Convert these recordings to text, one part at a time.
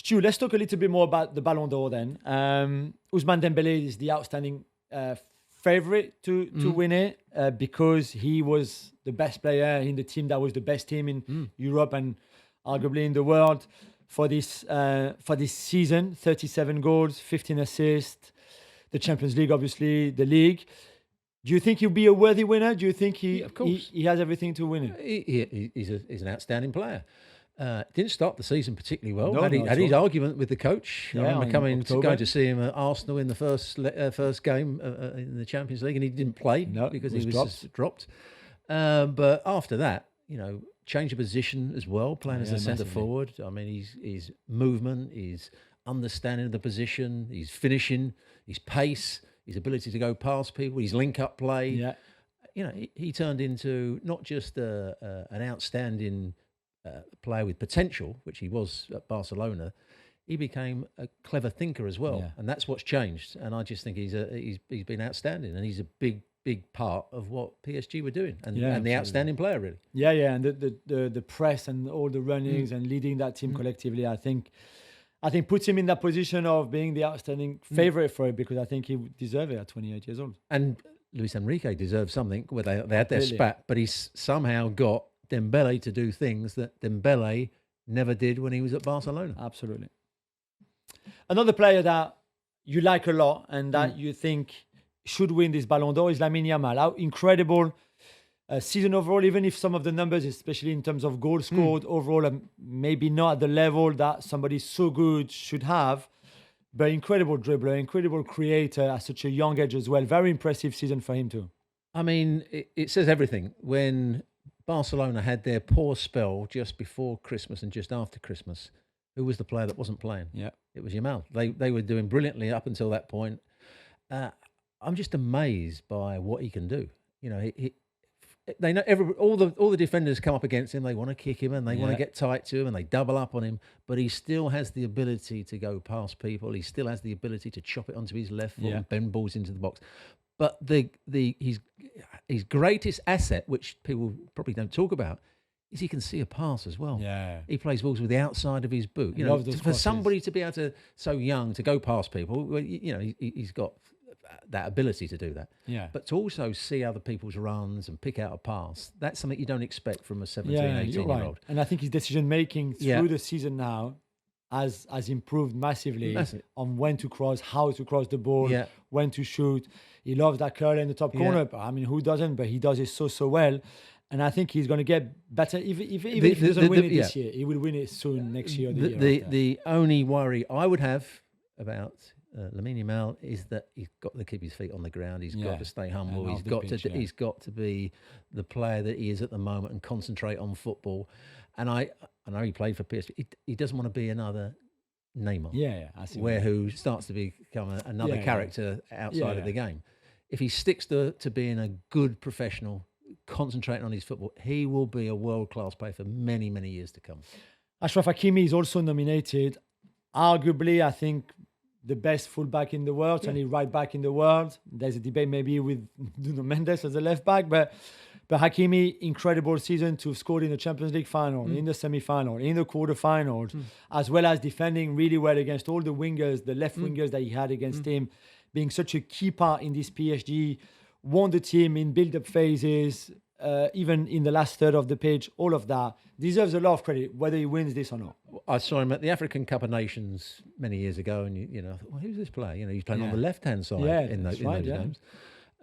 Stu, let's talk a little bit more about the Ballon d'Or then. Ousmane Dembele is the outstanding favorite to win it because he was the best player in the team that was the best team in Europe and arguably in the world for this season. 37 goals, 15 assists, the Champions League, obviously, the league. Do you think he'll be a worthy winner? Do you think he has everything to win it? He's an outstanding player. Didn't start the season particularly well. No, had his argument with the coach. Yeah, I remember going to see him at Arsenal in the first game in the Champions League, and he didn't play because he was dropped. But after that, change of position as well, playing as a centre forward. I mean, his movement, his understanding of the position, his finishing, his pace, his ability to go past people, his link-up play. Yeah. He turned into not just an outstanding player with potential, which he was at Barcelona. He became a clever thinker as well, and that's what's changed. And I just think he's been outstanding, and he's a big part of what PSG were doing, and the outstanding player really. And the press and all the runnings and leading that team collectively, I think puts him in that position of being the outstanding favourite for it, because I think he would deserve it at 28 years old. And Luis Enrique deserved something where they had their spat, but he's somehow got Dembele to do things that Dembele never did when he was at Barcelona. Absolutely. Another player that you like a lot and that you think should win this Ballon d'Or is Lamine Yamal. How incredible season overall, even if some of the numbers, especially in terms of goals scored overall, are maybe not at the level that somebody so good should have, but incredible dribbler, incredible creator at such a young age as well. Very impressive season for him too. I mean, it says everything. When Barcelona had their poor spell just before Christmas and just after Christmas, who was the player that wasn't playing? Yeah, it was Yamal. They were doing brilliantly up until that point. I'm just amazed by what he can do. They know all the defenders come up against him. They want to kick him and they want to get tight to him and they double up on him. But he still has the ability to go past people. He still has the ability to chop it onto his left foot and bend balls into the box. But his greatest asset, which people probably don't talk about, is he can see a pass as well. Yeah, he plays balls with the outside of his boot. For somebody to be able to so young to go past people, he's got that ability to do that. Yeah. But to also see other people's runs and pick out a pass, that's something you don't expect from a 17, 18-year-old. Right. And I think his decision-making through the season now has improved massively on when to cross, how to cross the ball, when to shoot. He loves that curl in the top corner. But, I mean, who doesn't? But he does it so well. And I think he's going to get better. Even if he doesn't win it this year, he will win it soon next year or the year after. The only worry I would have about Lamine Yamal is that he's got to keep his feet on the ground. He's got to stay humble. He's got to be the player that he is at the moment and concentrate on football. And I know he played for PSG. He doesn't want to be another Neymar. I see who starts to become another character outside of the game. If he sticks to being a good professional, concentrating on his football, he will be a world-class player for many, many years to come. Achraf Hakimi is also nominated. Arguably, I think, the best fullback in the world, certainly right back in the world. There's a debate maybe with Nuno Mendes as a left back, but Hakimi, incredible season to have scored in the Champions League final, in the semi-final, in the quarterfinals, as well as defending really well against all the wingers, the left wingers that he had against him, being such a key part in this PSG, won the team in build-up phases, even in the last third of the pitch, all of that. Deserves a lot of credit, whether he wins this or not. I saw him at the African Cup of Nations many years ago, and I thought, well, who's this player? He's playing on the left-hand side in those games.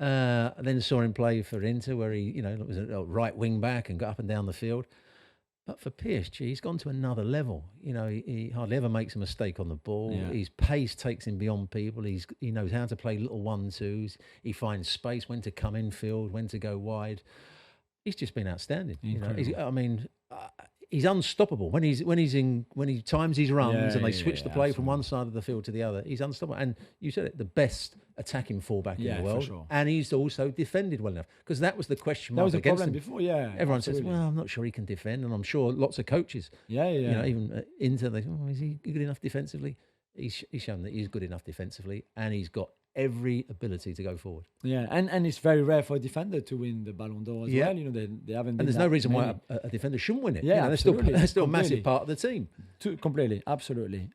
Then saw him play for Inter, where he, was a right wing back and got up and down the field. But for PSG, he's gone to another level. He hardly ever makes a mistake on the ball. Yeah. His pace takes him beyond people. He knows how to play little 1-2s. He finds space, when to come in field, when to go wide. He's just been outstanding. He's unstoppable when he times his runs and they switch the play from one side of the field to the other. He's unstoppable, and you said it, the best attacking fullback in the world. For sure. And he's also defended well enough, because that was the question mark against him before. Everyone says, "Well, I'm not sure he can defend," and I'm sure lots of coaches, even Inter, they say, "Oh, is he good enough defensively?" He's shown that he's good enough defensively, and he's got every ability to go forward. Yeah, and it's very rare for a defender to win the Ballon d'Or as well. You know, they haven't. And been there's that no reason many. why a defender shouldn't win it. Yeah, You know, absolutely. They're still a Completely. massive part of the team. Completely, absolutely.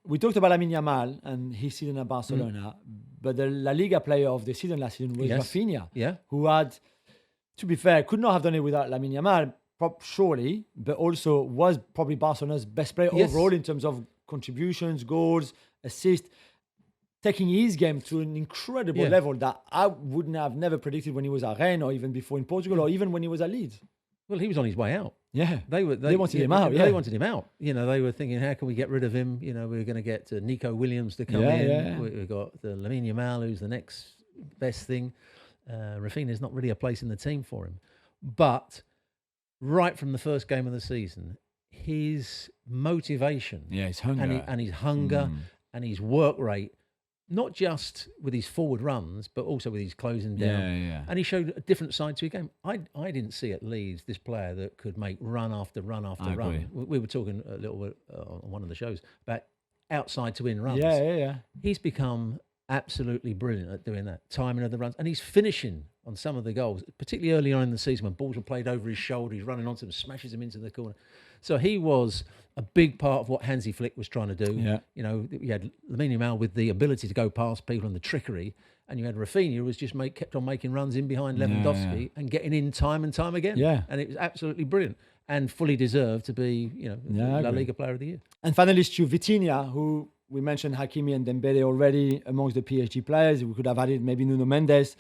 We talked about Lamine Yamal and his season at Barcelona, but the La Liga player of the season last season was Raphinha, who had, to be fair, could not have done it without Lamine Yamal, surely, but also was probably Barcelona's best player overall in terms of contributions, goals, assists, taking his game to an incredible level that I wouldn't have never predicted when he was at Rennes or even before in Portugal or even when he was at Leeds. Well, he was on his way out. Yeah, they wanted him out. They wanted him out. You know, they were thinking, how can we get rid of him? You know, we were going to get Nico Williams to come in. Yeah. We've got the Lamine Yamal, who's the next best thing. Raphinha's not really a place in the team for him. But right from the first game of the season, his motivation, his hunger, and his hunger, and his work rate. Not just with his forward runs, but also with his closing down. And he showed a different side to his game. I didn't see at Leeds this player that could make run after run after run. We were talking a little bit on one of the shows about outside to in runs. He's become absolutely brilliant at doing that, timing of the runs. And he's finishing on some of the goals, particularly early on in the season when balls were played over his shoulder. He's running onto them, smashes them into the corner. So he was a big part of what Hansi Flick was trying to do. You know, you had Lamine Yamal with the ability to go past people and the trickery, and you had Raphinha who was just kept on making runs in behind Lewandowski and getting in time and time again. And it was absolutely brilliant and fully deserved to be, you know, La Liga Player of the Year. And finally, Stu, Vitinha, who we mentioned Hakimi and Dembele already amongst the PSG players. We could have added maybe Nuno Mendes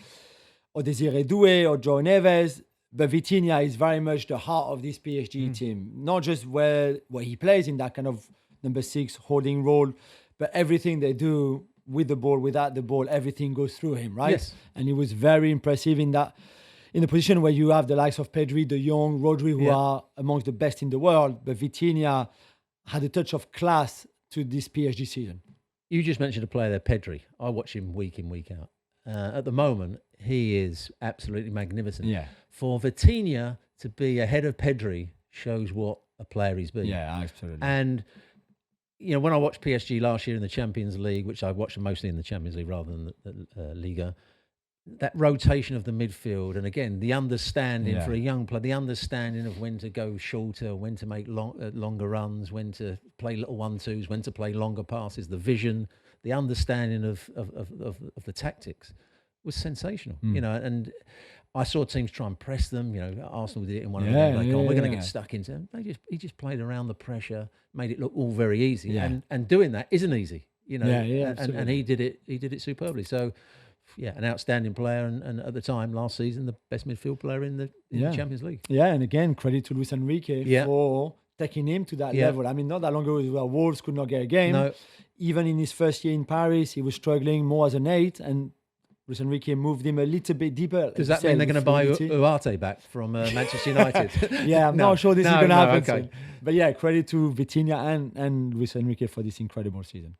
or Desiré Doué or Joe Neves. But Vitinha is very much the heart of this PSG team. Not just where he plays in that kind of number 6 holding role, but everything they do with the ball, without the ball, everything goes through him, right? Yes. And he was very impressive in that, in the position where you have the likes of Pedri, De Jong, Rodri, who are amongst the best in the world. But Vitinha had a touch of class to this PSG season. You just mentioned a player there, Pedri. I watch him week in, week out. At the moment, he is absolutely magnificent. For Vitinha to be ahead of Pedri shows what a player he's been. Absolutely. And, you know, when I watched PSG last year in the Champions League, which I watched mostly in the Champions League rather than the Liga, that rotation of the midfield, and again, the understanding for a young player, the understanding of when to go shorter, when to make longer runs, when to play little 1-2s, when to play longer passes, the vision, the understanding of the tactics was sensational. You know, and I saw teams try and press them. You know, Arsenal did it in one of them. We're going to get stuck into them. He just played around the pressure, made it look all very easy. And doing that isn't easy. You know, and he did it superbly. So, yeah, an outstanding player, and at the time last season, the best midfield player in the Champions League. And again, credit to Luis Enrique for taking him to that level. I mean, not that long ago, where Wolves could not get a game. No. Even in his first year in Paris, he was struggling more as an 8, and Luis Enrique moved him a little bit deeper. Does that mean they're going to buy Ugarte back from Manchester United? I'm not sure this is going to happen. Okay. But yeah, credit to Vitinha and Luis Enrique for this incredible season.